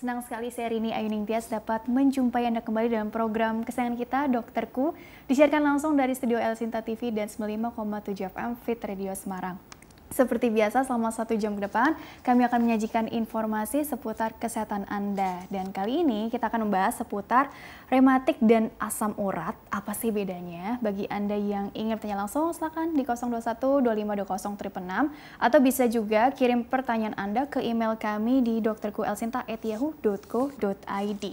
Senang sekali saya Rini Ayuning Tias dapat menjumpai Anda kembali dalam program kesayangan kita, Dokterku, disiarkan langsung dari studio El Sinta TV dan 95,7 FM Fit Radio Semarang. Seperti biasa, selama 1 jam ke depan, kami akan menyajikan informasi seputar kesehatan Anda. Dan kali ini kita akan membahas seputar rematik dan asam urat. Apa sih bedanya? Bagi Anda yang ingin bertanya langsung, silakan di 021-2520-666 atau bisa juga kirim pertanyaan Anda ke email kami di dokterkuelsinta@yahoo.co.id.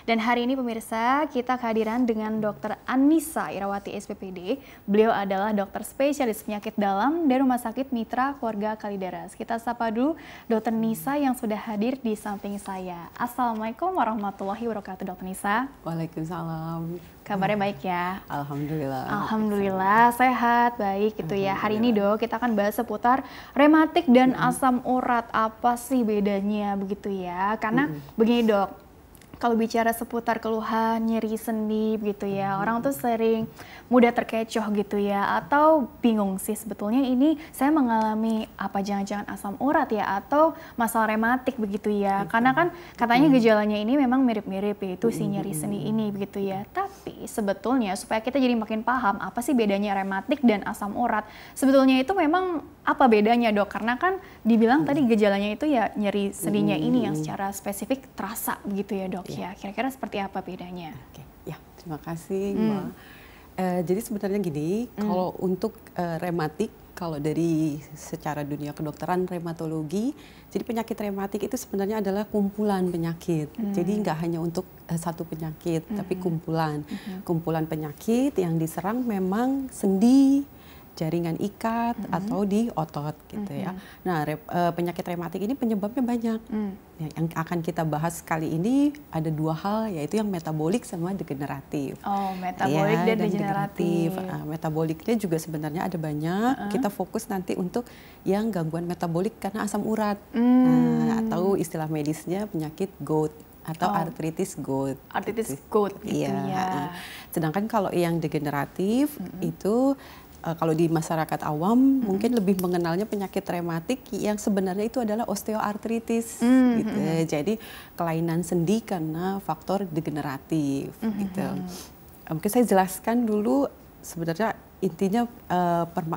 Dan hari ini pemirsa, kita kehadiran dengan Dr. Anissa Irawati SPPD. Beliau adalah dokter spesialis penyakit dalam dari Rumah Sakit Mitra Keluarga Kalideres. Kita sapa dulu Dr. Nisa yang sudah hadir di samping saya. Assalamualaikum warahmatullahi wabarakatuh, Dr. Nisa. Waalaikumsalam. Kabarnya baik ya? Alhamdulillah. Alhamdulillah, sehat, baik gitu ya. Hari ini Dok, kita akan bahas seputar rematik dan asam urat. Apa sih bedanya begitu ya? Karena begini Dok, kalau bicara seputar keluhan, nyeri sendi gitu ya, orang tuh sering mudah terkecoh gitu ya, atau bingung sih sebetulnya ini saya mengalami apa jangan-jangan asam urat ya, atau masalah rematik begitu ya. Karena kan katanya gejalanya ini memang mirip-mirip yaitu si nyeri sendi ini begitu ya. Tapi sebetulnya supaya kita jadi makin paham apa sih bedanya rematik dan asam urat, sebetulnya itu memang apa bedanya Dok? Karena kan dibilang tadi gejalanya itu ya nyeri sendinya ini yang secara spesifik terasa begitu ya Dok ya. Kira-kira seperti apa bedanya? Oke. Ya, terima kasih Mbak. Jadi sebenarnya gini, kalau untuk rematik, kalau dari secara dunia kedokteran reumatologi, jadi penyakit rematik itu sebenarnya adalah kumpulan penyakit. Jadi nggak hanya untuk satu penyakit, tapi kumpulan. Kumpulan penyakit yang diserang memang sendi, jaringan ikat atau di otot gitu ya. Nah, penyakit rematik ini penyebabnya banyak. Yang akan kita bahas kali ini ada 2 hal, yaitu yang metabolik sama degeneratif. Oh, metabolik dan degeneratif. Metaboliknya juga sebenarnya ada banyak. Kita fokus nanti untuk yang gangguan metabolik karena asam urat. Atau istilah medisnya penyakit gout atau artritis gout. Artritis gout gitu ya. Sedangkan kalau yang degeneratif itu kalau di masyarakat awam mungkin lebih mengenalnya penyakit rematik yang sebenarnya itu adalah osteoartritis gitu. Jadi kelainan sendi karena faktor degeneratif gitu. Mungkin saya jelaskan dulu sebenarnya intinya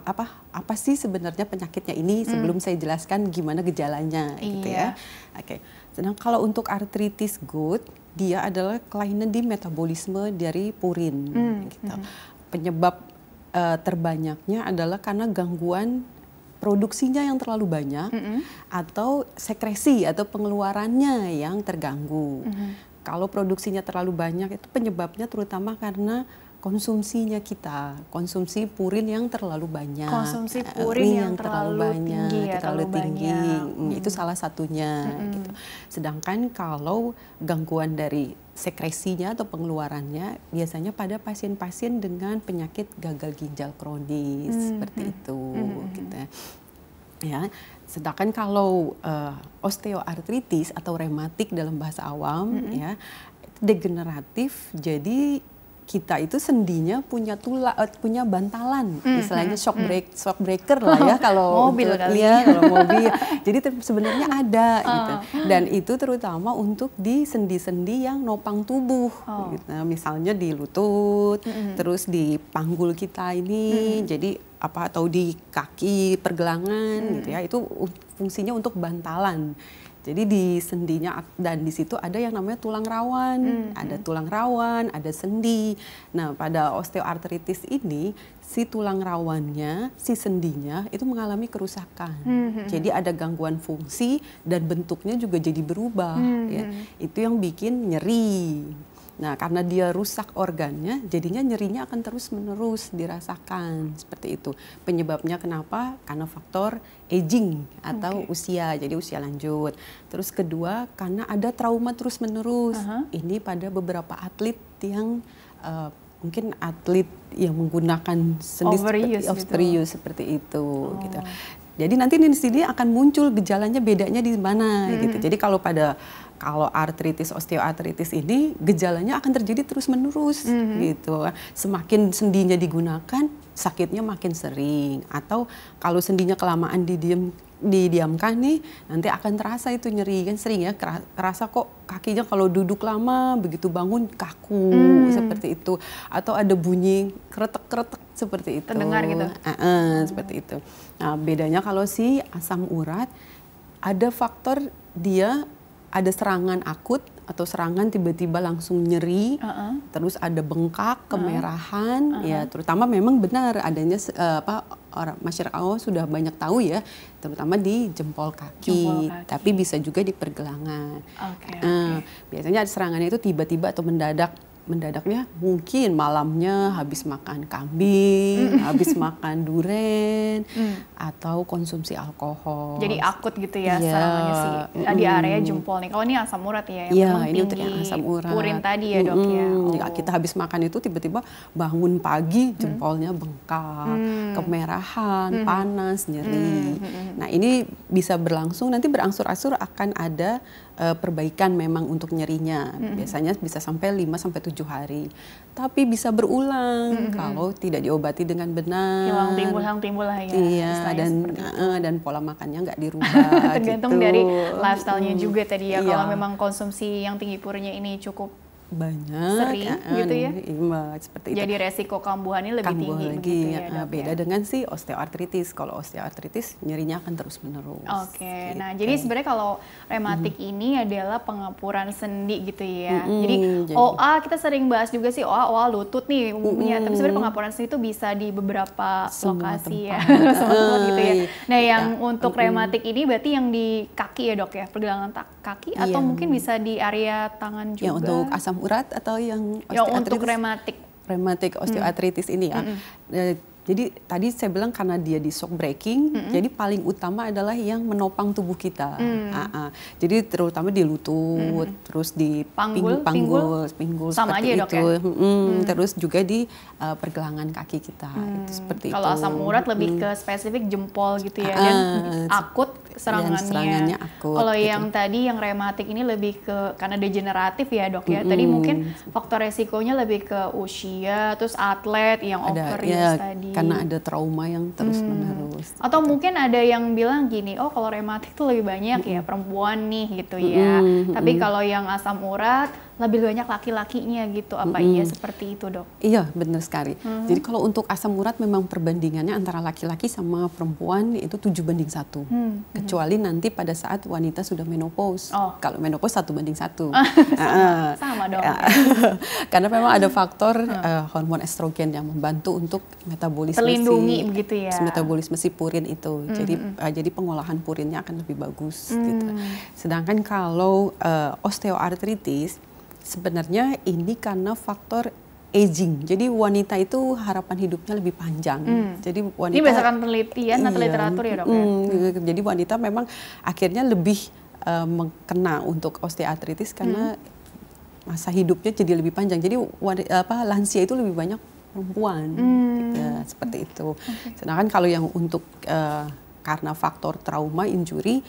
apa sih sebenarnya penyakitnya ini sebelum saya jelaskan gimana gejalanya gitu ya. Oke. Sedang kalau untuk artritis gout, dia adalah kelainan di metabolisme dari purin gitu. Penyebab terbanyaknya adalah karena gangguan produksinya yang terlalu banyak atau sekresi atau pengeluarannya yang terganggu. Kalau produksinya terlalu banyak itu penyebabnya terutama karena konsumsinya kita, konsumsi purin yang terlalu banyak. Konsumsi purin yang terlalu banyak, tinggi ya, terlalu tinggi. Itu salah satunya gitu. Sedangkan kalau gangguan dari sekresinya atau pengeluarannya biasanya pada pasien-pasien dengan penyakit gagal ginjal kronis seperti itu gitu ya. Sedangkan kalau osteoartritis atau rematik dalam bahasa awam ya, degeneratif, jadi kita itu sendinya punya punya bantalan, istilahnya shock breaker lah ya kalau mobil kali ya, kalau mobil. Jadi sebenarnya ada gitu. Dan itu terutama untuk di sendi-sendi yang nopang tubuh. Gitu. Misalnya di lutut, terus di panggul kita ini, jadi atau di kaki pergelangan gitu ya. Itu fungsinya untuk bantalan. Jadi di sendinya dan di situ ada yang namanya tulang rawan, ada tulang rawan, ada sendi. Nah, pada osteoartritis ini si tulang rawannya, si sendinya itu mengalami kerusakan. Jadi ada gangguan fungsi dan bentuknya juga jadi berubah. Ya. Itu yang bikin nyeri. Nah, karena dia rusak organnya, jadinya nyerinya akan terus-menerus dirasakan seperti itu. Penyebabnya kenapa? Karena faktor aging atau usia, jadi usia lanjut. Terus kedua, karena ada trauma terus-menerus. Ini pada beberapa atlet yang mungkin atlet yang menggunakan sendi overuse seperti itu. Gitu. Jadi nanti di sini akan muncul gejalanya, bedanya di mana gitu. Jadi kalau artritis, osteoartritis ini gejalanya akan terjadi terus-menerus gitu. Semakin sendinya digunakan, sakitnya makin sering. Atau kalau sendinya kelamaan didiamkan nih, nanti akan terasa itu nyeri, kan sering ya kerasa kok kakinya kalau duduk lama begitu bangun kaku seperti itu, atau ada bunyi kretek-kretek seperti itu. Terdengar gitu. Seperti itu. Nah, bedanya kalau si asam urat ada faktor dia ada serangan akut atau serangan tiba-tiba langsung nyeri, terus ada bengkak, kemerahan, ya terutama memang benar adanya orang masyarakat awam sudah banyak tahu ya, terutama di jempol kaki. Tapi bisa juga di pergelangan. Biasanya ada serangannya itu tiba-tiba atau mendadaknya mungkin malamnya habis makan kambing, habis makan duren, atau konsumsi alkohol. Jadi akut gitu ya serangannya sih di area jempol nih. Kalau ini asam urat ya, yang memang ini tinggi asam urat. Purin tadi ya dok ya. Jika kita habis makan itu tiba-tiba bangun pagi jempolnya bengkak, kemerahan, panas, nyeri. Nah ini bisa berlangsung, nanti berangsur-angsur akan ada perbaikan memang untuk nyerinya. Biasanya bisa sampai 5-7 hari. Tapi bisa berulang kalau tidak diobati dengan benar. Hilang timbul lah ya. Iya, dan pola makannya nggak dirubah. Tergantung gitu. dari lifestyle-nya juga tadi ya. Kalau memang konsumsi yang tinggi purinnya ini cukup banyak sering gitu ya, seperti itu. Jadi resiko kambuhannya lebih tinggi lagi, begitu ya dok, beda dengan si osteoartritis. Kalau osteoartritis nyerinya akan terus menerus. Gitu. Nah jadi sebenarnya kalau rematik ini adalah pengapuran sendi gitu ya. Jadi OA kita sering bahas juga sih, OA lutut nih umumnya, tapi sebenarnya pengapuran sendi itu bisa di beberapa lokasi ya, gitu ya. Nah yang untuk rematik ini berarti yang di kaki ya dok ya, pergelangan kaki, atau mungkin bisa di area tangan juga. Ya, untuk asam urat atau yang untuk rematik osteoartritis ini ya. Jadi tadi saya bilang karena dia di shock breaking, jadi paling utama adalah yang menopang tubuh kita. Jadi terutama di lutut, terus di pinggul sama aja dok ya. Terus juga di pergelangan kaki kita. Itu seperti kalau itu. Asam urat lebih ke spesifik jempol gitu ya, dan akut serangannya. Kalau gitu. Yang tadi yang rematik ini lebih ke karena degeneratif ya dok ya. Tadi mungkin faktor resikonya lebih ke usia, terus atlet yang overuse tadi. Karena ada trauma yang terus menerus. Atau gitu. Mungkin ada yang bilang gini, oh kalau rematik tuh lebih banyak ya perempuan nih gitu ya. Tapi kalau yang asam urat lebih banyak laki-lakinya gitu. Apa iya seperti itu dok? Iya benar sekali. Jadi kalau untuk asam urat memang perbandingannya antara laki-laki sama perempuan itu 7:1. Kecuali nanti pada saat wanita sudah menopause. Kalau menopause 1:1. Sama dong. Karena memang ada faktor hormon estrogen yang membantu untuk metabolisme terlindungi begitu ya. Metabolisme si purin itu. Jadi pengolahan purinnya akan lebih bagus gitu. Sedangkan kalau osteoartritis sebenarnya ini karena faktor aging. Jadi wanita itu harapan hidupnya lebih panjang. Jadi wanita ini berdasarkan penelitian atau literatur ya dok ya. Jadi wanita memang akhirnya lebih kena untuk osteoartritis karena masa hidupnya jadi lebih panjang. Jadi lansia itu lebih banyak perempuan. Gitu, seperti itu. Sedangkan kalau yang untuk karena faktor trauma, injury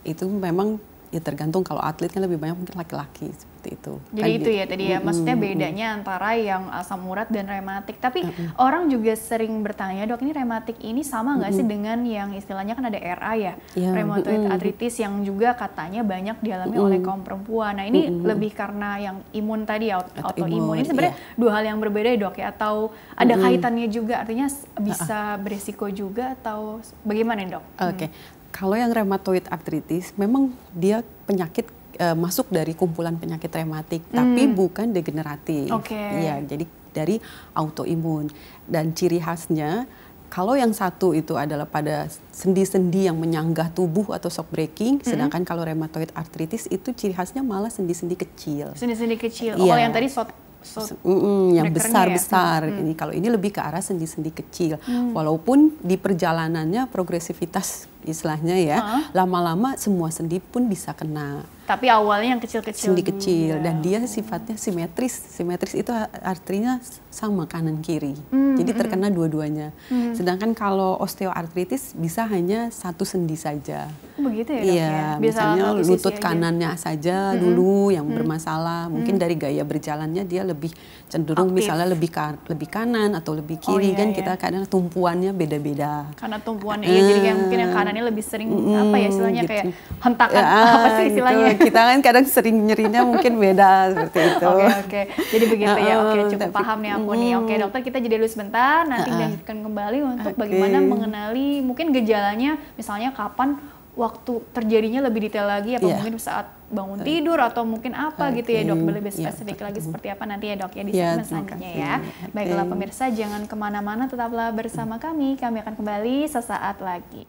itu memang ya tergantung, kalau atlet kan lebih banyak mungkin laki-laki seperti itu. Jadi kan itu ya tadi ya, maksudnya bedanya antara yang asam urat dan rematik. Tapi orang juga sering bertanya, dok ini rematik ini sama nggak sih dengan yang istilahnya kan ada RA ya, rheumatoid arthritis yang juga katanya banyak dialami oleh kaum perempuan. Nah ini lebih karena yang imun tadi, autoimun. Ini sebenarnya dua hal yang berbeda ya dok ya, atau ada kaitannya juga, artinya bisa beresiko juga atau bagaimana dok? Oke. Kalau yang rheumatoid arthritis memang dia penyakit masuk dari kumpulan penyakit rematik, tapi bukan degeneratif. Iya, jadi dari autoimun. Dan ciri khasnya kalau yang satu itu adalah pada sendi-sendi yang menyanggah tubuh atau shock breaking, sedangkan kalau rheumatoid arthritis itu ciri khasnya malah sendi-sendi kecil. Sendi-sendi kecil. Kalau yang tadi yang besar-besar. Ini kalau ini lebih ke arah sendi-sendi kecil. Walaupun di perjalanannya progresivitas istilahnya ya, lama-lama semua sendi pun bisa kena. Tapi awalnya yang kecil-kecil. Sendi kecil dan dia sifatnya simetris. Simetris itu arterinya sama kanan kiri. Jadi terkena dua-duanya. Sedangkan kalau osteoartritis bisa hanya satu sendi saja. Begitu ya, Dok? Iya, Ya? misalnya lutut aja. kanannya saja dulu yang bermasalah. Mungkin dari gaya berjalannya dia lebih cenderung aktif. misalnya lebih kanan atau lebih kiri kan kita kadang tumpuannya beda-beda. Karena tumpuannya jadi kayak mungkin yang kanannya lebih sering apa ya istilahnya gitu. kayak hentakan apa sih istilahnya? Gitu. Kita kan kadang sering nyerinya mungkin beda seperti itu. Oke. Jadi begitu ya. Oke, cukup paham nih aku nih. Oke, dokter, kita jeda dulu sebentar, nanti lanjutkan kembali untuk bagaimana mengenali mungkin gejalanya, misalnya kapan waktu terjadinya lebih detail lagi, apa mungkin saat bangun tidur atau mungkin apa gitu ya, Dok, lebih spesifik lagi seperti apa nanti ya, Dok, ya di segmen selanjutnya ya. Baiklah pemirsa, jangan kemana-mana, tetaplah bersama kami akan kembali sesaat lagi.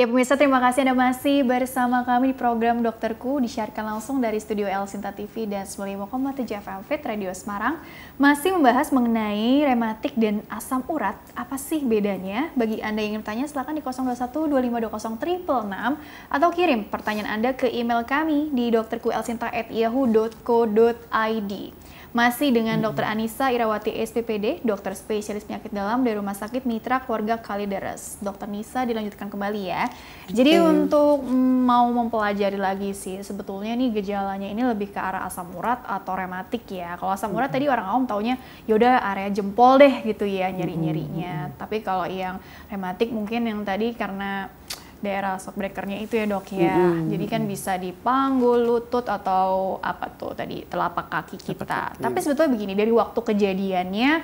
Ya pemirsa, terima kasih Anda masih bersama kami di program Dokterku, disiarkan langsung dari studio El Sinta TV dan 95,7 FM Fit Radio Semarang. Masih membahas mengenai rematik dan asam urat, apa sih bedanya? Bagi Anda yang ingin bertanya, silakan di 021-2520-666 atau kirim pertanyaan Anda ke email kami di dokterkuelsinta@yahoo.co.id. Masih dengan Dr. Anissa Irawati SPPD, dokter spesialis penyakit dalam dari Rumah Sakit Mitra Keluarga Kalideres. Dr. Nisa, dilanjutkan kembali ya. Jadi untuk mau mempelajari lagi sih, sebetulnya nih gejalanya ini lebih ke arah asam urat atau rematik ya. Kalau asam urat tadi orang awam taunya yaudah area jempol deh gitu ya nyeri-nyerinya. Tapi kalau yang rematik mungkin yang tadi karena daerah shockbreakernya itu ya, Dok ya. Jadi kan bisa di panggul, lutut, atau apa tuh tadi telapak kaki kita. Tapi sebetulnya begini, dari waktu kejadiannya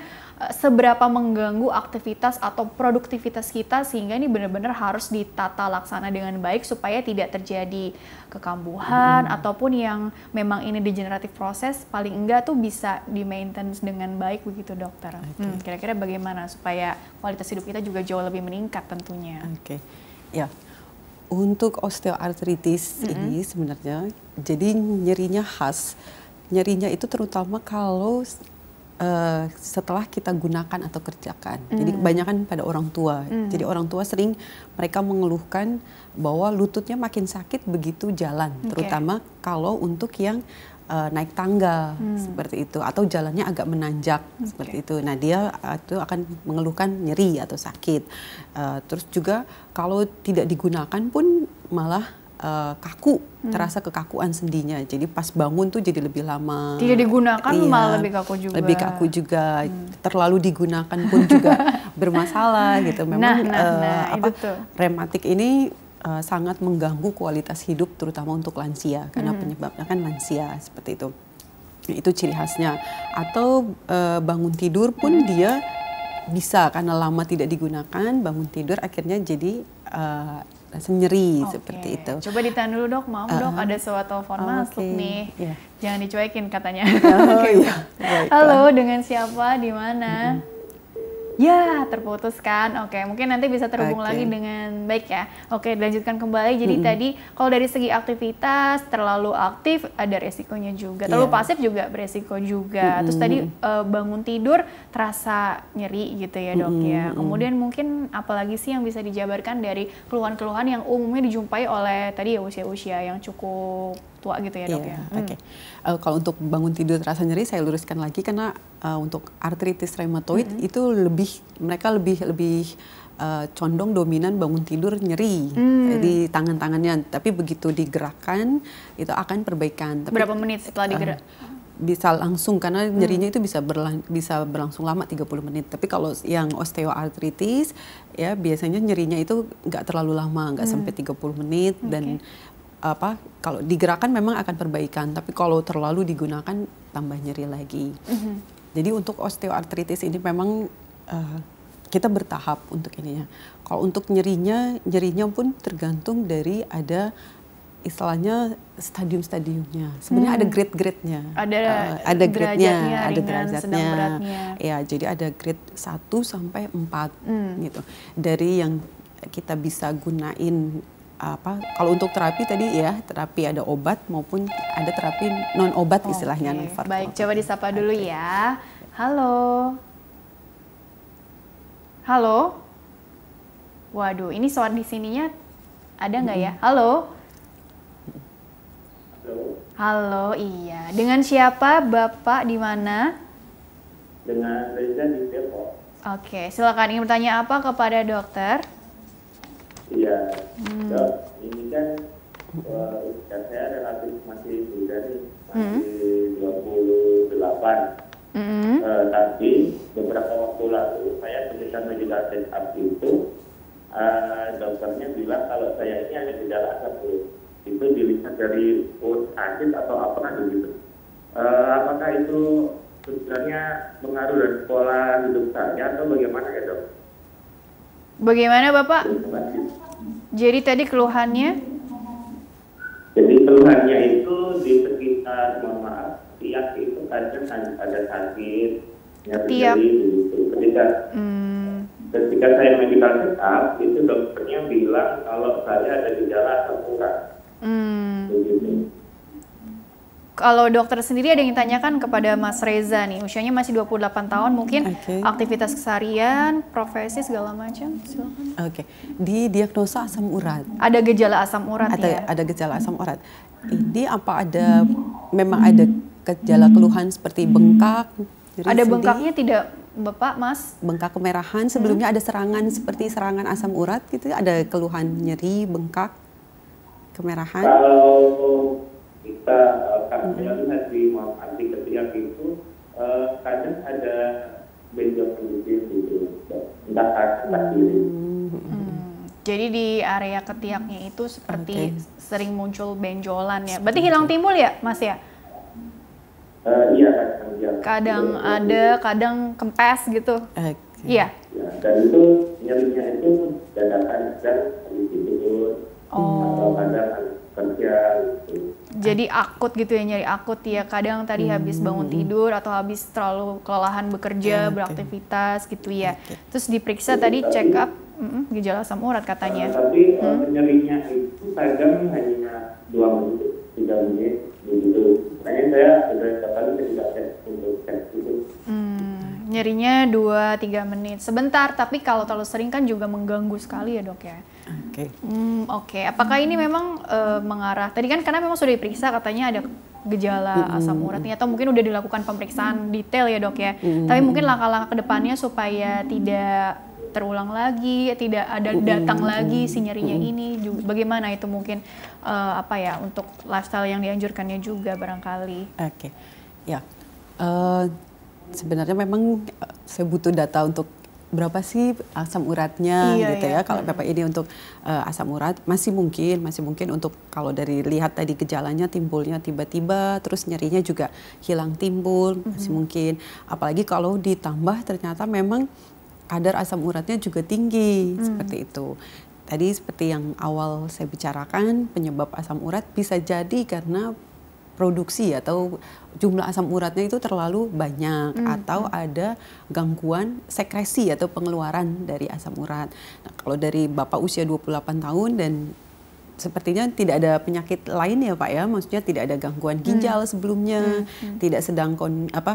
seberapa mengganggu aktivitas atau produktivitas kita sehingga ini benar-benar harus ditata laksana dengan baik supaya tidak terjadi kekambuhan ataupun yang memang ini degeneratif proses, paling enggak tuh bisa di maintenance dengan baik begitu, dokter. Kira-kira bagaimana supaya kualitas hidup kita juga jauh lebih meningkat tentunya. Ya, untuk osteoartritis ini sebenarnya jadi nyerinya khas. Nyerinya itu terutama kalau setelah kita gunakan atau kerjakan. Jadi kebanyakan pada orang tua. Jadi orang tua sering mereka mengeluhkan bahwa lututnya makin sakit begitu jalan, terutama kalau untuk yang naik tangga seperti itu atau jalannya agak menanjak seperti itu. Nah, dia itu akan mengeluhkan nyeri atau sakit. Terus juga kalau tidak digunakan pun malah kaku, terasa kekakuan sendinya. Jadi pas bangun tuh jadi lebih lama. Tidak digunakan malah lebih kaku juga. Lebih kaku juga. Terlalu digunakan pun juga bermasalah gitu. Memang rematik ini sangat mengganggu kualitas hidup terutama untuk lansia karena penyebabnya kan lansia seperti itu. Itu ciri khasnya. Atau bangun tidur pun dia bisa karena lama tidak digunakan, bangun tidur akhirnya jadi rasa nyeri seperti itu. Coba ditahan dulu, Dok. Maaf, Dok, ada suatu telepon masuk nih. Jangan dicuekin katanya. Halo, dengan siapa? Di mana? Ya, terputus kan. Oke, mungkin nanti bisa terhubung lagi dengan baik ya. Oke, dilanjutkan kembali. Jadi tadi kalau dari segi aktivitas, terlalu aktif ada resikonya juga. Terlalu pasif juga beresiko juga. Terus tadi bangun tidur terasa nyeri gitu ya, Dok ya. Kemudian mungkin apalagi sih yang bisa dijabarkan dari keluhan-keluhan yang umumnya dijumpai oleh tadi ya usia-usia yang cukup tua gitu ya, Dok ya. Kalau untuk bangun tidur terasa nyeri, saya luruskan lagi karena untuk artritis reumatoid itu mereka lebih condong dominan bangun tidur nyeri di tangan-tangannya. Tapi begitu digerakkan itu akan perbaikan. Tapi, berapa menit setelah digerak? Bisa langsung karena nyerinya itu bisa berlangsung lama 30 menit. Tapi kalau yang osteoartritis ya biasanya nyerinya itu nggak terlalu lama, nggak sampai 30 menit dan kalau digerakkan memang akan perbaikan, tapi kalau terlalu digunakan tambah nyeri lagi. Jadi untuk osteoartritis ini memang kita bertahap untuk ininya. Kalau untuk nyerinya pun tergantung dari ada istilahnya stadium-stadiumnya. Sebenarnya ada grade-grade-nya. Ada grade-nya, ada ringan, derajatnya. sedang, beratnya. Ya, jadi ada grade 1 sampai 4 gitu. Dari yang kita bisa gunain kalau untuk terapi tadi ya, terapi ada obat maupun ada terapi non obat istilahnya. Baik, coba disapa dulu ya. Halo. Halo. Waduh, ini suara di sininya ada nggak ya? Halo. Halo, iya. Dengan siapa, Bapak, di mana? Dengan Reza di Depok. Oke, silakan. Ingin bertanya apa kepada dokter? Iya, Dok. Ini kan usia saya relatif masih muda nih, masih 28. Tapi beberapa waktu lalu saya ketika medical check up itu, dokternya bilang kalau saya ini ada gejala asam urat. Itu dilihat dari urut acid atau apa gitu. Apakah itu sebenarnya pengaruh dari pola hidup saya atau bagaimana ya, Dok? Bagaimana Bapak? Jadi tadi keluhannya? Jadi keluhannya itu di sekitar, mohon maaf, tiap itu kadang ada sakit, nyeri-nyeri gitu. Ketika saya medical check up, itu dokternya bilang kalau saya ada gejala asam urat. Begitu. Kalau dokter sendiri ada yang ditanyakan kepada Mas Reza nih, usianya masih 28 tahun, mungkin aktivitas keseharian, profesi segala macam, silakan. Di diagnosa asam urat. Ada gejala asam urat ya? Ada gejala asam urat. Ini memang ada gejala keluhan seperti bengkak, ada bengkaknya tidak Bapak, Mas? Bengkak kemerahan, sebelumnya ada serangan seperti serangan asam urat gitu, ada keluhan nyeri, bengkak, kemerahan. Kalau kita lihat di ketiak itu kadang ada benjol kecil gitu, entah kiri. Jadi di area ketiaknya itu seperti sering muncul benjolan ya. Berarti hilang timbul ya, Mas ya? Iya, kadang ada, kadang kempes gitu. Iya. Ya, dan itu nyerinya itu dadakan dan habis tidur atau kadang kerja gitu. Jadi akut gitu ya, nyeri akut ya. Kadang tadi habis bangun tidur atau habis terlalu kelelahan bekerja, beraktivitas gitu ya. Terus diperiksa tadi check up gejala asam urat katanya. Tapi nyerinya itu kadang hanya 2 menit, 3 menit begitu. Makanya saya sudah kali tidak untuk cek itu. Nyerinya 2-3 menit. Sebentar, tapi kalau terlalu sering kan juga mengganggu sekali ya dok ya. Oke. Apakah ini memang mengarah, tadi kan karena memang sudah diperiksa katanya ada gejala asam uratnya, atau mungkin udah dilakukan pemeriksaan detail ya dok ya. Tapi mungkin langkah-langkah kedepannya supaya tidak terulang lagi, tidak ada datang lagi si nyerinya ini. Bagaimana itu mungkin untuk lifestyle yang dianjurkannya juga barangkali. Sebenarnya memang saya butuh data untuk berapa sih asam uratnya gitu ya. Kalau Bapak ini untuk asam urat masih mungkin untuk kalau dari lihat tadi gejalanya timbulnya tiba-tiba, terus nyerinya juga hilang timbul, masih mungkin. Apalagi kalau ditambah ternyata memang kadar asam uratnya juga tinggi seperti itu. Tadi seperti yang awal saya bicarakan, penyebab asam urat bisa jadi karena produksi atau jumlah asam uratnya itu terlalu banyak atau ada gangguan sekresi atau pengeluaran dari asam urat. Nah, kalau dari Bapak usia 28 tahun dan sepertinya tidak ada penyakit lain ya Pak ya, maksudnya tidak ada gangguan ginjal sebelumnya, tidak sedang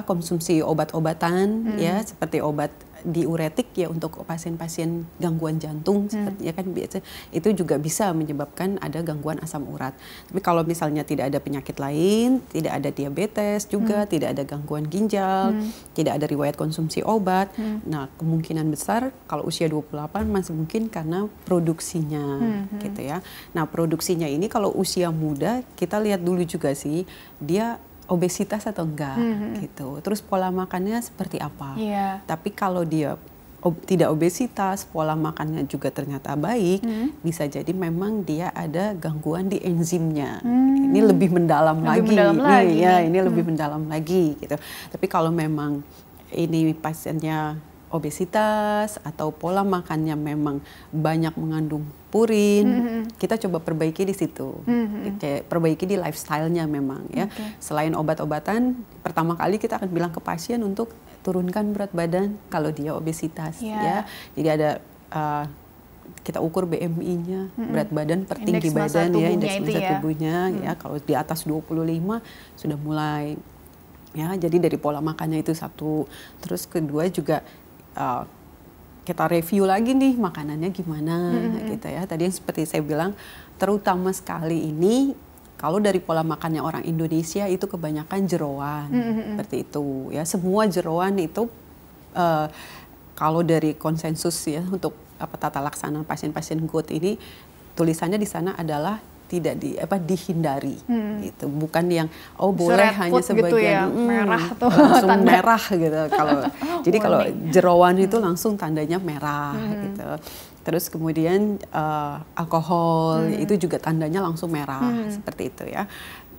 konsumsi obat-obatan ya seperti obat diuretik ya untuk pasien-pasien gangguan jantung sepertinya kan biasa itu juga bisa menyebabkan ada gangguan asam urat. Tapi kalau misalnya tidak ada penyakit lain, tidak ada diabetes juga, tidak ada gangguan ginjal, tidak ada riwayat konsumsi obat, nah kemungkinan besar kalau usia 28 masih mungkin karena produksinya gitu ya. Nah produksinya ini kalau usia muda kita lihat dulu juga sih dia obesitas atau enggak gitu. Terus pola makannya seperti apa. Tapi kalau dia tidak obesitas, pola makannya juga ternyata baik, bisa jadi memang dia ada gangguan di enzimnya. Ini lebih mendalam lagi. Ini lebih mendalam lagi gitu. Tapi kalau memang ini pasiennya obesitas atau pola makannya memang banyak mengandung purin, kita coba perbaiki di situ. Kayak perbaiki di lifestyle-nya memang ya. Selain obat-obatan, pertama kali kita akan bilang ke pasien untuk turunkan berat badan kalau dia obesitas ya. Jadi ada kita ukur BMI-nya, berat badan per tinggi badan ya, indeks massa tubuhnya ya. Kalau di atas 25 sudah mulai ya. Jadi dari pola makannya itu satu. Terus kedua juga kita review lagi nih makanannya gimana gitu ya. Tadi yang seperti saya bilang, terutama sekali ini kalau dari pola makannya orang Indonesia itu kebanyakan jeroan seperti itu ya. Semua jeroan itu kalau dari konsensus ya untuk tata laksana pasien-pasien GOUT ini, tulisannya di sana adalah tidak dihindari gitu, bukan yang boleh hanya sebagian gitu ya, merah tuh langsung tanda. merah gitu. Kalau jadi kalau jerawan itu langsung tandanya merah gitu. Terus kemudian alkohol itu juga tandanya langsung merah seperti itu ya.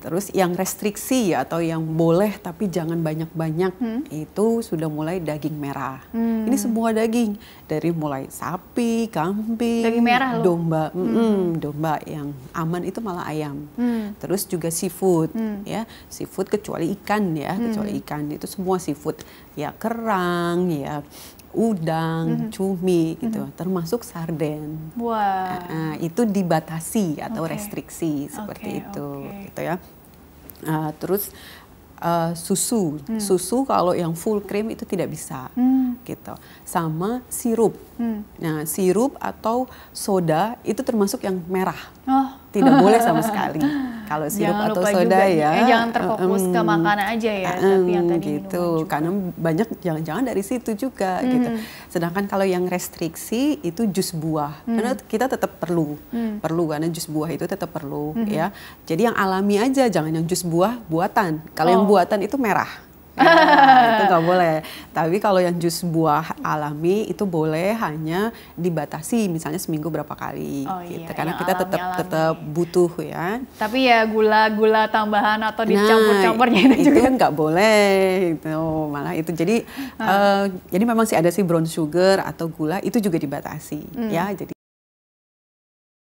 Terus yang restriksi atau yang boleh tapi jangan banyak-banyak itu sudah mulai daging merah. Ini semua daging, dari mulai sapi, kambing, daging merah domba, domba yang aman itu malah ayam. Terus juga seafood, ya seafood kecuali ikan ya, kecuali ikan itu semua seafood ya, kerang ya, udang, cumi gitu, termasuk sarden. Wah. Itu dibatasi atau restriksi seperti itu, gitu ya. Terus susu kalau yang full cream itu tidak bisa, gitu. Sama sirup. Nah, sirup atau soda itu termasuk yang merah. Tidak boleh sama sekali. Kalau sirup atau soda ya. Jangan terfokus ke makanan aja ya, tapi yang tadi gitu. Karena banyak jangan-jangan dari situ juga gitu. Sedangkan kalau yang restriksi itu jus buah. Karena kita tetap perlu karena jus buah itu tetap perlu ya. Jadi yang alami aja, jangan yang jus buah buatan. Kalau yang buatan itu merah. Itu nggak boleh. Tapi kalau yang jus buah alami itu boleh, hanya dibatasi misalnya seminggu berapa kali gitu. Karena kita tetap butuh ya. Tapi ya gula tambahan atau dicampur-campurnya itu juga nggak boleh itu, malah itu jadi memang sih ada sih brown sugar atau gula itu juga dibatasi ya. Jadi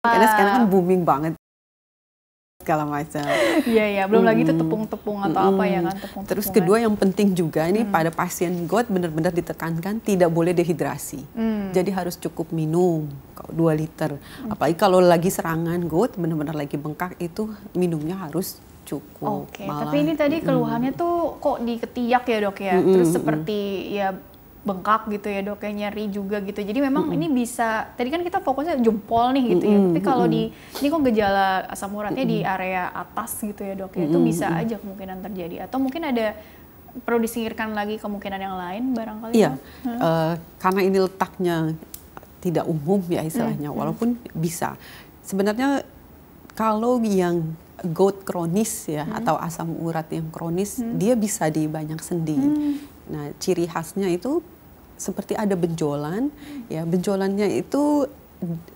karena sekarang kan booming banget segala macam. Iya, belum lagi itu tepung-tepung atau apa ya kan, tepung-tepungan. Terus kedua yang penting juga ini pada pasien GOUT benar-benar ditekankan tidak boleh dehidrasi. Jadi harus cukup minum 2 liter. Apalagi kalau lagi serangan GOUT, benar-benar lagi bengkak, itu minumnya harus cukup. Tapi ini tadi keluhannya tuh kok di ketiak ya dok ya, terus seperti ya bengkak gitu ya dok, kayak nyeri juga gitu. Jadi memang ini bisa, tadi kan kita fokusnya jempol nih gitu ya, tapi kalau ini kok gejala asam uratnya di area atas gitu ya dok ya, itu bisa aja kemungkinan terjadi. Atau mungkin ada perlu disingkirkan lagi kemungkinan yang lain barangkali? Iya, karena ini letaknya tidak umum ya istilahnya, walaupun bisa. Sebenarnya kalau yang GOUT kronis ya, atau asam urat yang kronis, dia bisa di banyak sendi. Nah, ciri khasnya itu seperti ada benjolan, ya benjolannya itu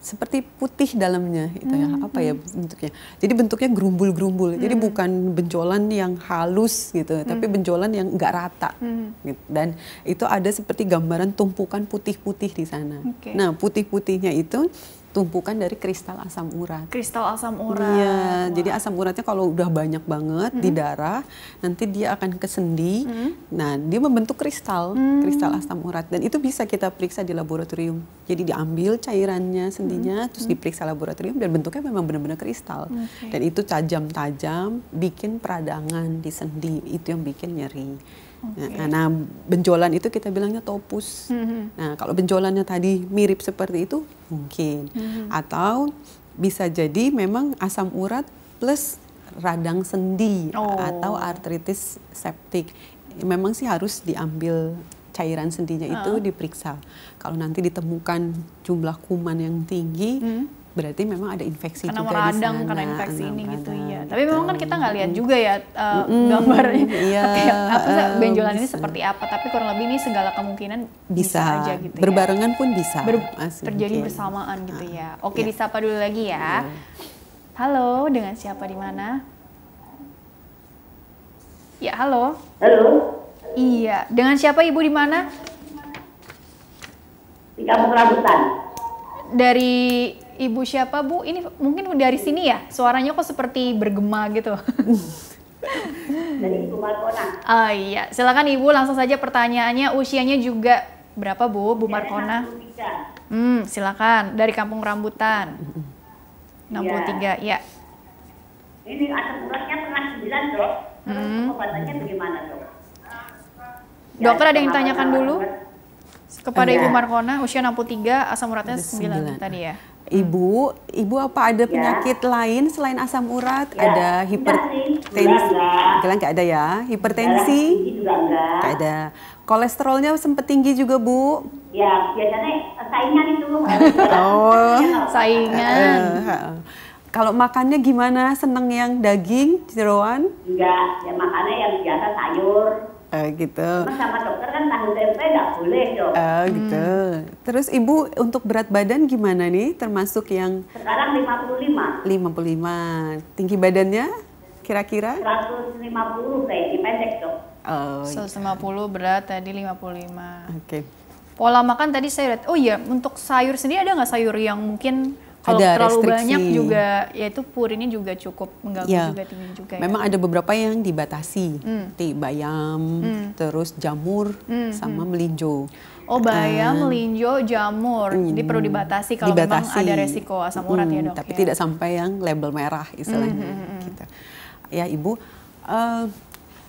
seperti putih dalamnya, itu ya apa ya bentuknya. Jadi bentuknya gerumbul-gerumbul. Jadi bukan benjolan yang halus gitu, tapi benjolan yang nggak rata. Gitu. Dan itu ada seperti gambaran tumpukan putih-putih di sana. Nah, putih-putihnya itu tumpukan dari kristal asam urat. Kristal asam urat. Iya, jadi asam uratnya kalau udah banyak banget di darah, nanti dia akan ke sendi. Nah, dia membentuk kristal asam urat, dan itu bisa kita periksa di laboratorium. Jadi diambil cairannya sendinya, terus diperiksa laboratorium, dan bentuknya memang benar-benar kristal. Dan itu tajam-tajam, bikin peradangan di sendi, itu yang bikin nyeri. Nah, benjolan itu kita bilangnya topus. Nah, kalau benjolannya tadi mirip seperti itu mungkin, atau bisa jadi memang asam urat plus radang sendi atau artritis septik. Memang sih harus diambil cairan sendinya itu diperiksa. Kalau nanti ditemukan jumlah kuman yang tinggi, berarti memang ada infeksi karena juga meradang, di sana. karena infeksi ini gitu ya. Tapi memang kan kita nggak lihat juga ya gambarnya. Benjolan ini seperti apa. Tapi kurang lebih ini segala kemungkinan bisa aja gitu ya. Berbarengan pun bisa. Terjadi bersamaan gitu ya. Oke, disapa dulu lagi ya. Halo, dengan siapa di mana? Ya, halo. Halo. Iya, dengan siapa Ibu di mana? Di Kampung Rambutan. Dari Ibu siapa, Bu? Ini mungkin dari sini ya? Suaranya kok seperti bergema gitu. Dari Ibu Markona. Oh iya, silakan Ibu langsung saja pertanyaannya. Usianya juga berapa, Bu Markona? 63. Silakan. Dari Kampung Rambutan. 63, ya. Ini asam uratnya pernah 9, Dok. Terus obatannya bagaimana, Dok? Dokter ada yang tanyakan dulu? Kepada Ibu Markona, usia 63, asam uratnya 9 tadi ya. Ibu apa ada penyakit lain selain asam urat? Ada hipertensi? Enggak ada ya. Hipertensi? Juga enggak. Enggak ada. Kolesterolnya sempat tinggi juga, Bu? Ya, biasanya saingan itu. Oh, saingan. Kalau makannya gimana? Seneng yang daging, jeroan? Enggak, ya makannya yang biasa sayur. Gitu. Cuma sama dokter kan tahu tempe nggak boleh, Dok. Gitu. Terus Ibu untuk berat badan gimana nih? Termasuk yang sekarang 55. 55. Tinggi badannya kira-kira? 150 cm pendek, Dok. 150 berat tadi 55. Oke. Pola makan tadi saya lihat. Oh iya, untuk sayur sendiri ada nggak sayur yang mungkin kalau ada terlalu restriksi. banyak juga, yaitu purinnya juga cukup mengganggu juga tinggi juga. Memang ada beberapa yang dibatasi, bayam, terus jamur, sama melinjo. Oh, bayam, melinjo, jamur, jadi perlu dibatasi kalau memang ada resiko asam urat ya, Dok. Tapi tidak sampai yang label merah istilahnya. Gitu. Ya Ibu,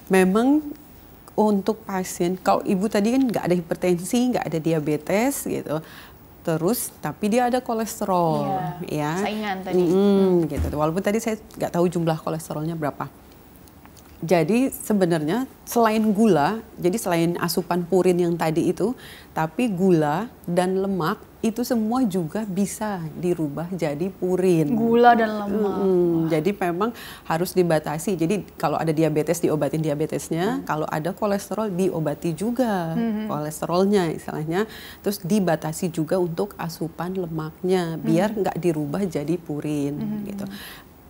memang untuk pasien, kalau Ibu tadi kan nggak ada hipertensi, nggak ada diabetes gitu. Terus tapi dia ada kolesterol, ya. Saingan tadi. Gitu. Walaupun tadi saya nggak tahu jumlah kolesterolnya berapa. Jadi sebenarnya selain gula, jadi selain asupan purin yang tadi itu, tapi gula dan lemak itu semua juga bisa dirubah jadi purin. Gula dan lemak. Jadi memang harus dibatasi. Jadi kalau ada diabetes diobatin diabetesnya, kalau ada kolesterol diobati juga kolesterolnya istilahnya. Terus dibatasi juga untuk asupan lemaknya biar nggak dirubah jadi purin gitu.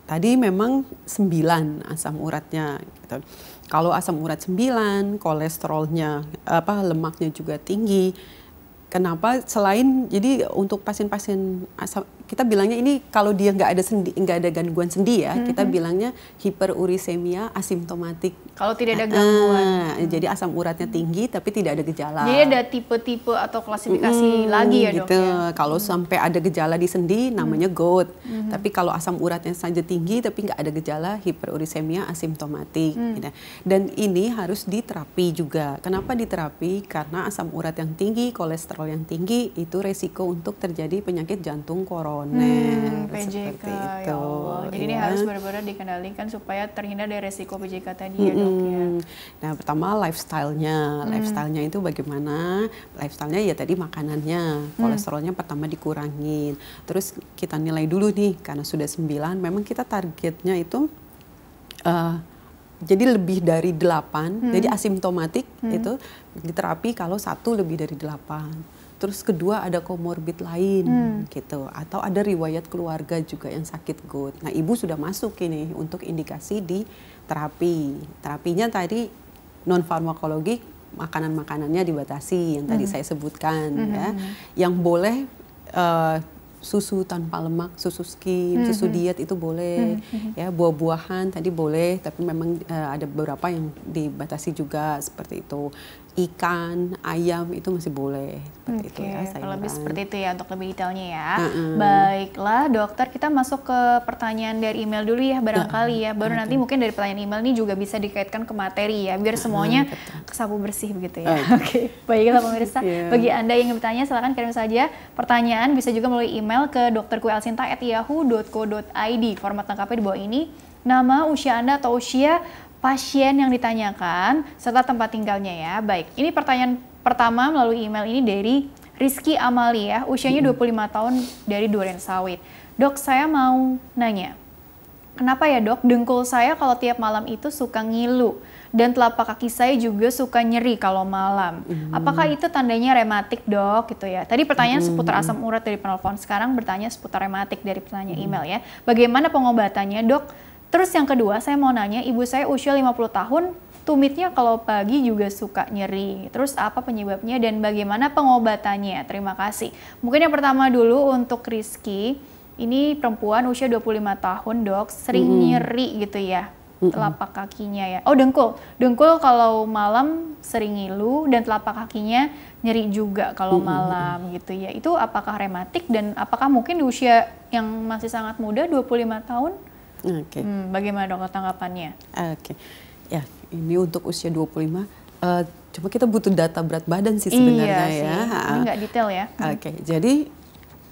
Tadi memang 9 asam uratnya gitu. Kalau asam urat 9, kolesterolnya lemaknya juga tinggi. Kenapa? Selain jadi untuk pasien-pasien asam, kita bilangnya ini kalau dia nggak ada gangguan sendi ya, kita bilangnya hiperurisemia asimptomatik. Kalau tidak ada gangguan. Jadi asam uratnya tinggi tapi tidak ada gejala. Jadi ada tipe-tipe atau klasifikasi lagi ya, Dok? Gitu. Ya? Kalau sampai ada gejala di sendi namanya GOUT. Tapi kalau asam uratnya saja tinggi tapi nggak ada gejala, hiperurisemia asimptomatik. Gitu. Dan ini harus diterapi juga. Kenapa diterapi? Karena asam urat yang tinggi, kolesterol yang tinggi itu resiko untuk terjadi penyakit jantung koroner. PJK, seperti itu. ya Allah. Jadi ini harus benar-benar dikendalikan supaya terhindar dari resiko PJK tadi ya, Dok ya. Nah, pertama lifestyle-nya. Lifestyle-nya itu bagaimana? Lifestyle-nya ya tadi makanannya, kolesterolnya pertama dikurangin. Terus kita nilai dulu nih, karena sudah 9, memang kita targetnya itu jadi lebih dari 8, jadi asimptomatik itu diterapi kalau 1 lebih dari 8. Terus kedua ada komorbid lain gitu, atau ada riwayat keluarga juga yang sakit GOUT. Nah Ibu sudah masuk ini untuk indikasi di terapi. Terapinya tadi non farmakologi, makanan-makanannya dibatasi yang tadi saya sebutkan ya. Yang boleh susu tanpa lemak, susu skim, susu diet itu boleh, ya buah-buahan tadi boleh, tapi memang ada beberapa yang dibatasi juga seperti itu. Ikan, ayam itu masih boleh seperti itu ya. Kalau lebih seperti itu ya untuk lebih detailnya ya. Baiklah dokter, kita masuk ke pertanyaan dari email dulu ya barangkali ya. Baru nanti mungkin dari pertanyaan email ini juga bisa dikaitkan ke materi ya, biar semuanya kesapu bersih begitu ya. Oke. Baiklah pemirsa, bagi Anda yang ingin bertanya silahkan kirim saja pertanyaan, bisa juga melalui email ke drkuelsinta@yahoo.co.id. Format lengkapnya di bawah ini, nama, usia Anda atau usia pasien yang ditanyakan, serta tempat tinggalnya ya. Baik, ini pertanyaan pertama melalui email ini dari Rizky Amalia, usianya 25 tahun dari Durensawit. Dok, saya mau nanya, kenapa ya dok, dengkul saya kalau tiap malam itu suka ngilu, dan telapak kaki saya juga suka nyeri kalau malam. Apakah itu tandanya rematik dok? Gitu ya. Tadi pertanyaan seputar asam urat dari penelpon, sekarang bertanya seputar rematik dari pertanyaan email ya. Bagaimana pengobatannya dok? Terus yang kedua, saya mau nanya, ibu saya usia 50 tahun, tumitnya kalau pagi juga suka nyeri. Terus apa penyebabnya dan bagaimana pengobatannya? Terima kasih. Mungkin yang pertama dulu untuk Rizky, ini perempuan usia 25 tahun dok, sering nyeri gitu ya, telapak kakinya ya. Oh dengkul kalau malam sering ngilu dan telapak kakinya nyeri juga kalau malam gitu ya. Itu apakah rematik dan apakah mungkin di usia yang masih sangat muda 25 tahun? Oke. Bagaimana dok tanggapannya? Oke. Ya, ini untuk usia 25, cuma kita butuh data berat badan sih sebenarnya iya ya. Sih. Ini nggak detail ya. Oke, jadi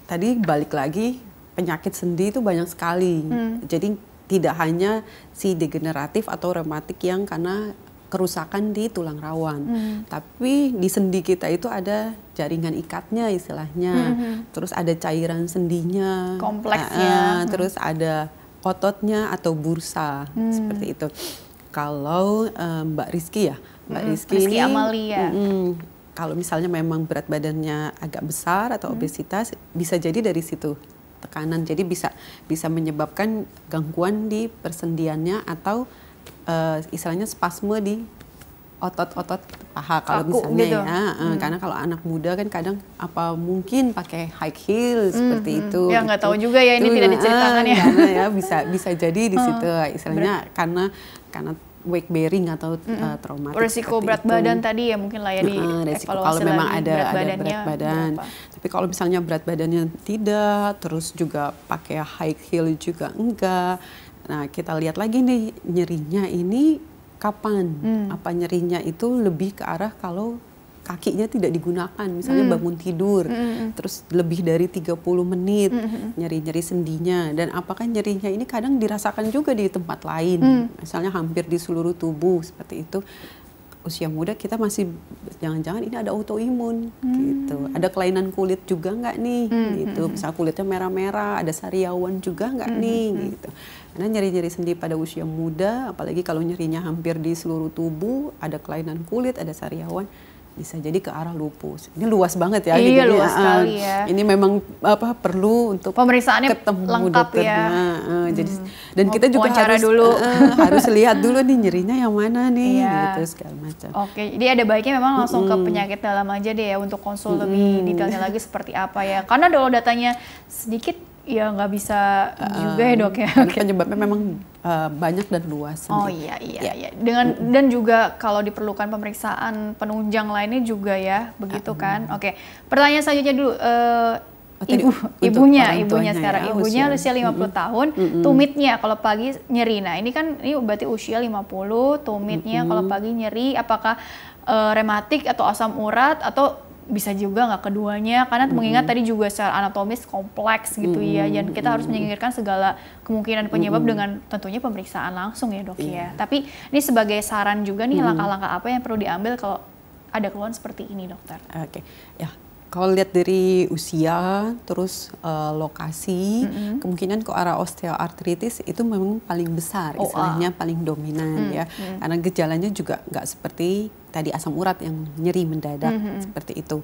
tadi balik lagi penyakit sendi itu banyak sekali. Jadi tidak hanya si degeneratif atau rematik yang karena kerusakan di tulang rawan, tapi di sendi kita itu ada jaringan ikatnya istilahnya, terus ada cairan sendinya, kompleksnya, terus ada ototnya atau bursa seperti itu. Kalau Mbak Rizky ya, Mbak Rizky ini, Amalia. Kalau misalnya memang berat badannya agak besar atau obesitas, bisa jadi dari situ tekanan, jadi bisa menyebabkan gangguan di persendiannya atau istilahnya spasme di otot-otot paha kalau misalnya gitu. Karena kalau anak muda kan kadang apa mungkin pakai high heel seperti itu. Ya nggak tahu juga ya, ini tidak diceritakan ya. Karena ya bisa jadi di situ istilahnya karena weight bearing atau traumatik. Resiko berat badan tadi ya mungkin lah ya di resiko kalau memang ada berat badan. Tapi kalau misalnya berat badannya tidak, terus juga pakai high heel juga enggak. Nah kita lihat lagi nih nyerinya ini kapan? Apa nyerinya itu lebih ke arah kalau kakinya tidak digunakan, misalnya bangun tidur, terus lebih dari 30 menit nyeri-nyeri sendinya, dan apakah nyerinya ini kadang dirasakan juga di tempat lain, misalnya hampir di seluruh tubuh seperti itu. Usia muda kita masih jangan-jangan ini ada autoimun gitu, ada kelainan kulit juga nggak nih gitu, misalnya kulitnya merah-merah, ada sariawan juga nggak nih gitu. Karena nyeri-nyeri sendi pada usia muda, apalagi kalau nyerinya hampir di seluruh tubuh, ada kelainan kulit, ada sariawan, bisa jadi ke arah lupus. Ini luas banget ya. Iya, luas sekali ya. Ini memang perlu untuk pemeriksaannya ketemu lengkap dokternya. Ya. Jadi dan kita juga harus lihat dulu nih nyerinya yang mana nih, gitu segala macam. Oke, jadi ada baiknya memang langsung ke penyakit dalam aja deh ya untuk konsul lebih detailnya lagi seperti apa ya. Karena kalau datanya sedikit ya nggak bisa juga ya dok ya. Penyebabnya memang banyak dan luas. Oh iya. Dan juga kalau diperlukan pemeriksaan penunjang lainnya juga ya, begitu kan? Oke, pertanyaan selanjutnya dulu. Ibunya sekarang, ya, ibunya usia 50 tahun, tumitnya kalau pagi nyeri. Nah ini berarti usia 50, tumitnya kalau pagi nyeri, apakah rematik atau asam urat atau bisa juga nggak keduanya, karena mengingat tadi juga secara anatomis kompleks gitu ya, dan kita harus menyingkirkan segala kemungkinan penyebab dengan tentunya pemeriksaan langsung ya dok ya. Tapi ini sebagai saran juga nih, langkah-langkah apa yang perlu diambil kalau ada keluhan seperti ini dokter? Oke, ya. Kalau lihat dari usia, terus lokasi, kemungkinan ke arah osteoartritis itu memang paling besar, istilahnya paling dominan ya. Karena gejalanya juga nggak seperti tadi asam urat yang nyeri mendadak seperti itu.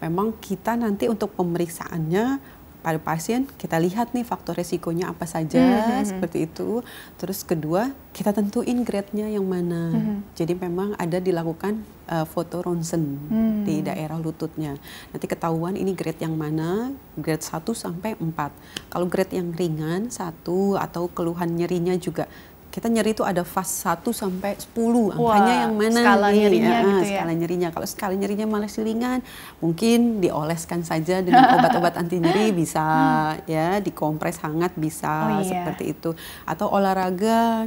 Memang kita nanti untuk pemeriksaannya pada pasien kita lihat nih faktor resikonya apa saja seperti itu. Terus kedua kita tentuin grade-nya yang mana. Jadi memang ada dilakukan foto ronsen di daerah lututnya. Nanti ketahuan ini grade yang mana, grade 1 sampai 4. Kalau grade yang ringan 1 atau keluhan nyerinya juga kita nyeri itu ada fase 1 sampai 10, angkanya yang mana skala nih? Nyerinya gitu ya. Skala nyerinya. Kalau skala nyerinya masih ringan, mungkin dioleskan saja dengan obat-obat anti nyeri bisa ya, dikompres hangat bisa seperti itu. Atau olahraga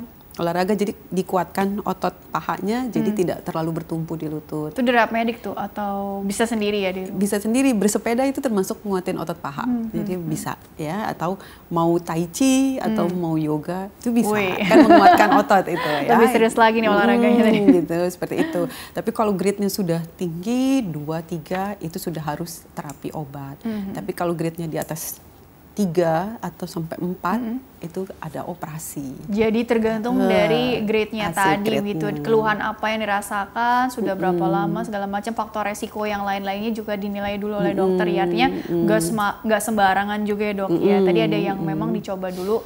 jadi dikuatkan otot pahanya, jadi tidak terlalu bertumpu di lutut. Itu derap medik tuh atau bisa sendiri ya di rumah? Bisa sendiri, bersepeda itu termasuk nguatin otot paha, jadi bisa ya. Atau mau tai chi atau mau yoga itu bisa, kan menguatkan otot itu ya. Lebih serius lagi nih olahraganya tadi. Gitu, seperti itu. Tapi kalau grade-nya sudah tinggi 2, 3 itu sudah harus terapi obat. Tapi kalau grade-nya di atas 3 atau sampai 4 itu ada operasi. Jadi tergantung dari grade-nya tadi gitu, keluhan apa yang dirasakan, sudah berapa lama, segala macam faktor resiko yang lain-lainnya juga dinilai dulu oleh dokter ya. Artinya nggak sembarangan juga ya dok ya. Tadi ada yang memang dicoba dulu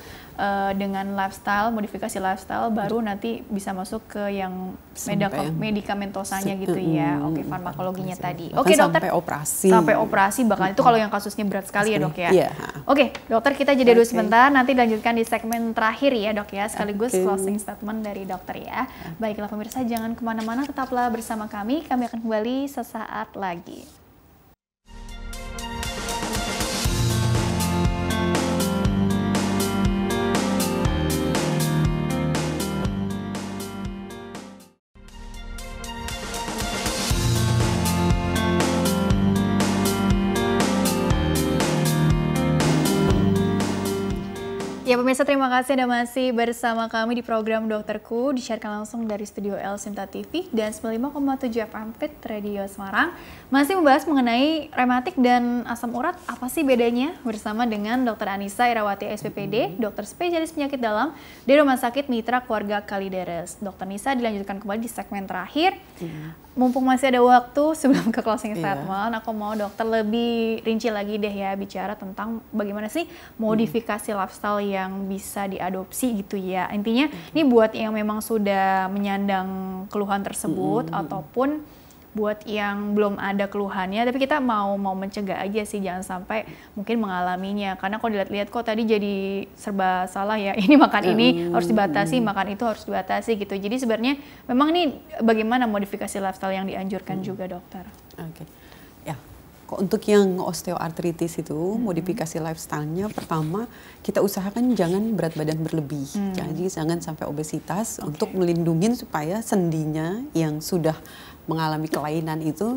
dengan lifestyle, modifikasi lifestyle, baru nanti bisa masuk ke yang medikamentosanya gitu ya. Oke, farmakologinya tadi. Oke, dokter. Sampai operasi. Sampai operasi, bahkan itu kalau yang kasusnya berat sekali ya, Dok ya. Iya. Oke, dokter, kita jeda dulu sebentar, nanti lanjutkan di segmen terakhir ya, Dok ya, sekaligus closing statement dari dokter ya. Baiklah pemirsa, jangan kemana-mana, tetaplah bersama kami akan kembali sesaat lagi. Ya pemirsa, terima kasih Anda masih bersama kami di program Dokterku, disiarkan langsung dari studio El Sinta TV dan 95,7 FM Fit Radio Semarang. Masih membahas mengenai rematik dan asam urat, apa sih bedanya? Bersama dengan Dr. Anissa Irawati SPPD, dokter spesialis penyakit dalam di Rumah Sakit Mitra Keluarga Kalideres. Dr. Nissa dilanjutkan kembali di segmen terakhir. Mumpung masih ada waktu sebelum ke closing statement, aku mau dokter lebih rinci lagi deh ya, bicara tentang bagaimana sih modifikasi lifestyle yang bisa diadopsi gitu ya. Intinya ini buat yang memang sudah menyandang keluhan tersebut ataupun buat yang belum ada keluhannya, tapi kita mau mencegah aja sih, jangan sampai mungkin mengalaminya. Karena kalau dilihat-lihat kok tadi jadi serba salah ya, ini makan ini harus dibatasi, makan itu harus dibatasi gitu. Jadi sebenarnya memang ini bagaimana modifikasi lifestyle yang dianjurkan juga, dokter? Oke. Ya, untuk yang osteoartritis itu modifikasi lifestyle-nya pertama kita usahakan jangan berat badan berlebih. Jadi jangan sampai obesitas untuk melindungi supaya sendinya yang sudah mengalami kelainan itu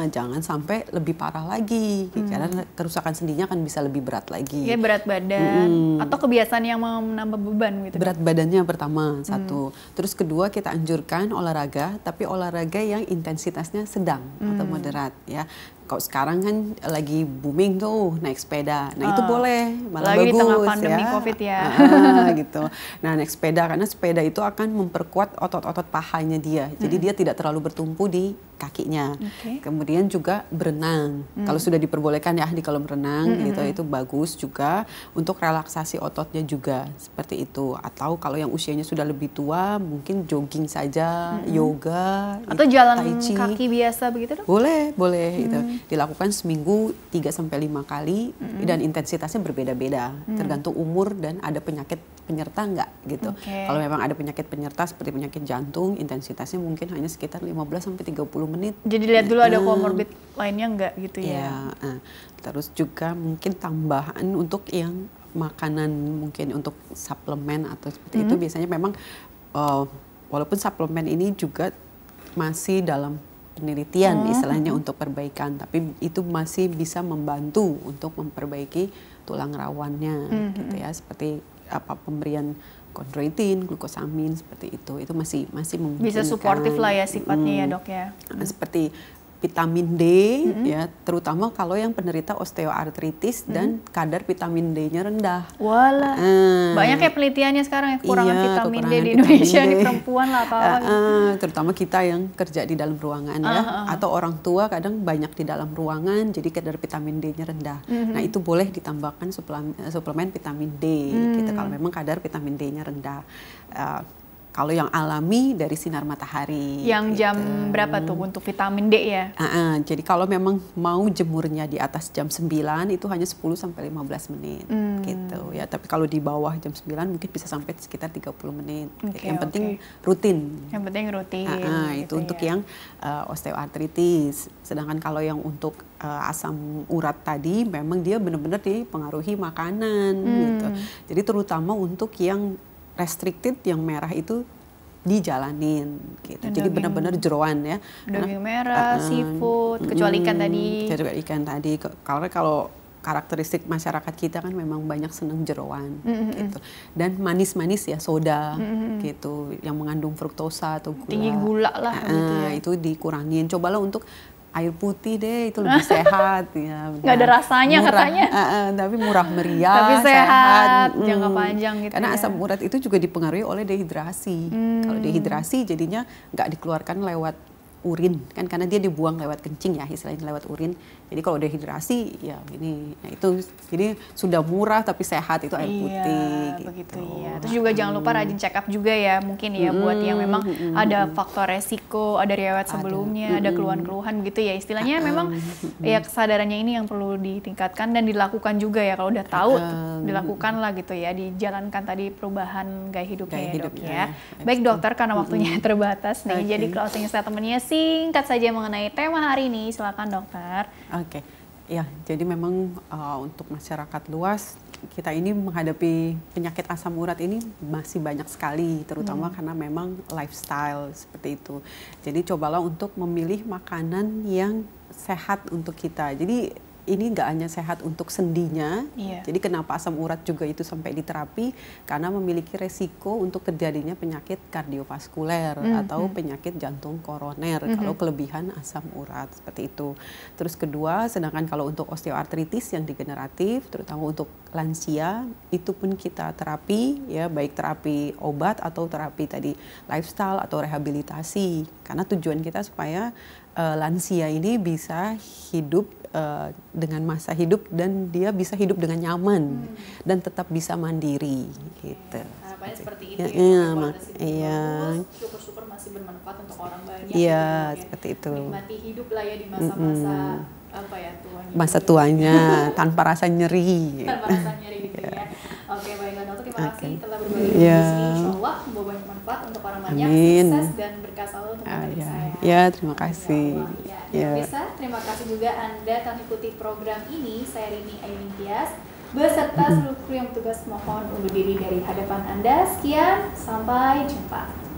jangan sampai lebih parah lagi karena kerusakan sendinya akan bisa lebih berat lagi. Ya, berat badan atau kebiasaan yang menambah beban gitu. Berat badannya pertama satu. Terus kedua kita anjurkan olahraga, tapi olahraga yang intensitasnya sedang atau moderat ya. Kalau sekarang kan lagi booming tuh naik sepeda, nah itu boleh, malah lagi bagus di tengah pandemi ya. COVID ya. Gitu. Nah naik sepeda karena sepeda itu akan memperkuat otot-otot pahanya dia, jadi dia tidak terlalu bertumpu di kakinya. Kemudian juga berenang, kalau sudah diperbolehkan ya di kolam renang gitu, itu bagus juga untuk relaksasi ototnya juga seperti itu. Atau kalau yang usianya sudah lebih tua mungkin jogging saja, yoga, atau jalan kaki biasa begitu, Dok? Boleh gitu. Dilakukan seminggu 3-5 kali dan intensitasnya berbeda-beda tergantung umur dan ada penyakit penyerta enggak gitu. Kalau memang ada penyakit penyerta seperti penyakit jantung, intensitasnya mungkin hanya sekitar 15-30 menit. Jadi lihat dulu ada comorbid lainnya enggak gitu ya. Terus juga mungkin tambahan untuk yang makanan, mungkin untuk suplemen atau seperti itu biasanya memang walaupun suplemen ini juga masih dalam penelitian istilahnya untuk perbaikan, tapi itu masih bisa membantu untuk memperbaiki tulang rawannya gitu ya, seperti pemberian chondroitin, glukosamin seperti itu masih memungkinkan. Bisa suportif lah ya sifatnya ya, Dok ya. Seperti vitamin D ya, terutama kalau yang penderita osteoartritis dan kadar vitamin D-nya rendah. Walah. Banyak ya penelitiannya sekarang ya, kekurangan vitamin D di Indonesia, di perempuan lah apa terutama kita yang kerja di dalam ruangan ya, atau orang tua kadang banyak di dalam ruangan jadi kadar vitamin D-nya rendah. Nah, itu boleh ditambahkan suplemen vitamin D gitu kalau memang kadar vitamin D-nya rendah. Kalau yang alami dari sinar matahari. Yang jam berapa tuh untuk vitamin D ya? Jadi kalau memang mau jemurnya di atas jam 9 itu hanya 10-15 menit gitu ya. Tapi kalau di bawah jam 9 mungkin bisa sampai sekitar 30 menit. Yang penting rutin. Yang penting rutin. Itu untuk yang osteoartritis. Sedangkan kalau yang untuk asam urat tadi memang dia benar-benar dipengaruhi makanan gitu. Jadi terutama untuk yang restricted yang merah itu dijalanin gitu. Jadi benar-benar jeroan ya. Daging merah, seafood, kecuali ikan tadi. Kecuali ikan tadi. Karena kalau karakteristik masyarakat kita kan memang banyak senang jeroan gitu. Dan manis-manis ya, soda gitu yang mengandung fruktosa atau gula. Tinggi gula lah gitu ya. Itu dikurangin. Cobalah untuk air putih deh, itu lebih sehat ya. Nggak ada rasanya murah, katanya. Tapi murah meriah, tapi sehat jangka panjang gitu. Karena ya. asam urat itu juga dipengaruhi oleh dehidrasi. Kalau dehidrasi jadinya nggak dikeluarkan lewat urin kan, karena dia dibuang lewat kencing ya, istilahnya lewat urin. Jadi kalau dehidrasi ya ini, nah itu jadi sudah murah tapi sehat itu air putih. Begitu ya. Terus juga jangan lupa rajin check up juga ya, mungkin ya buat yang memang ada faktor resiko, ada riwayat sebelumnya, ada keluhan-keluhan gitu ya. Istilahnya memang ya kesadarannya ini yang perlu ditingkatkan dan dilakukan juga ya, kalau udah tahu dilakukan lah gitu ya, dijalankan tadi perubahan gaya hidupnya ya dok ya. Baik dokter, karena waktunya terbatas nih, jadi closing statement-nya singkat saja mengenai tema hari ini, silakan dokter. Oke, ya jadi memang untuk masyarakat luas kita ini menghadapi penyakit asam urat ini masih banyak sekali, terutama karena memang lifestyle seperti itu. Jadi cobalah untuk memilih makanan yang sehat untuk kita. Jadi ini nggak hanya sehat untuk sendinya, jadi kenapa asam urat juga itu sampai diterapi, karena memiliki resiko untuk terjadinya penyakit kardiovaskuler atau penyakit jantung koroner kalau kelebihan asam urat seperti itu. Terus kedua, sedangkan kalau untuk osteoartritis yang degeneratif, terutama untuk lansia, itu pun kita terapi ya, baik terapi obat atau terapi tadi lifestyle atau rehabilitasi, karena tujuan kita supaya lansia ini bisa hidup dengan masa hidup dan dia bisa hidup dengan nyaman dan tetap bisa mandiri gitu. Harapannya seperti itu ya. Syukur-syukur masih bermanfaat untuk orang banyak. Iya, seperti itu. Menikmati hidup lah ya di masa-masa apa ya tuanya. Masa tuanya tanpa rasa nyeri. Tanpa rasa nyeri gitu ya. Oke, baiklah dokter, terima kasih telah berbagi di sini. Insyaallah membawa banyak manfaat untuk orang banyak. Sukses dan berkah selalu untuk saya. Ya, terima kasih. Bisa, terima kasih juga Anda telah mengikuti program ini. Saya Rini Ayunintias beserta seluruh kru yang bertugas mohon undur diri dari hadapan Anda. Sekian, sampai jumpa.